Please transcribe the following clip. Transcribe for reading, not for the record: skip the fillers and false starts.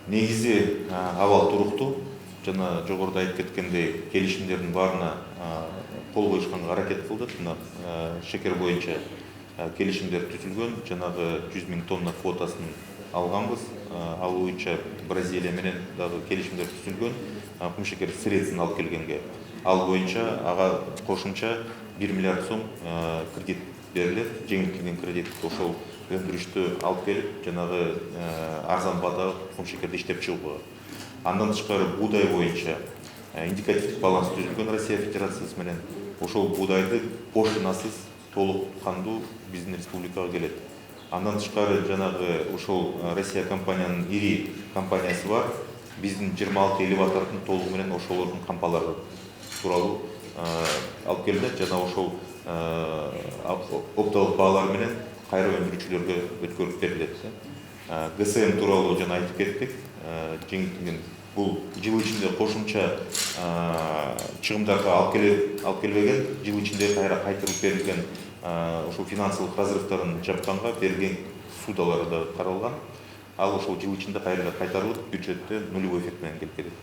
Негизи абал туруктуу. Жана жогоруда айтып кеткендей келишимдердин баарына кол коюшканга аракет кылдык. Мына шекер боюнча келишимдер түзүлгөн. Жанагы 100 000 тонна квотасын алганбыз. Ал боюнча Бразилия менен дагы келишимдер түзүлгөн. Кум шекер сыресын алып келгенге. Ал боюнча ага кошумча 1 миллиард сом кредит берилет. Жеңилтилген кредит ошол өндүрүштү алып келип, жанагы арзан баада кум шекерди иштеп чыгууга. Андан тышкары буудай боюнча индикативдик баланс түзүлгөн Россия Федерациясы менен. Ошол буудайды кошунасыз толук кандуу биздин республикага келет. Андан тышкары жанагы ошол Россия компаниянын ири компаниясы бар. Биздин 26 элеватордун толугу менен ошолордун кампалары тууралуу алып келинет. Жана ошол оптовик баалар менен кайра өндүрүүчүлөргө өткөрүп берилет. ГСМ тууралуу жана айтып кеттик. Жеңилтилген бул жыл ичинде кошумча чыгымдарга алып келбеген, жыл ичинде кайра кайтарып берилген ошол финансылык разрывдарын жапканга берилген ссудалар да каралган. Ал ошол жыл ичинде кайра кайтарылып, бюджетте нулевой эффект менен келип кетет.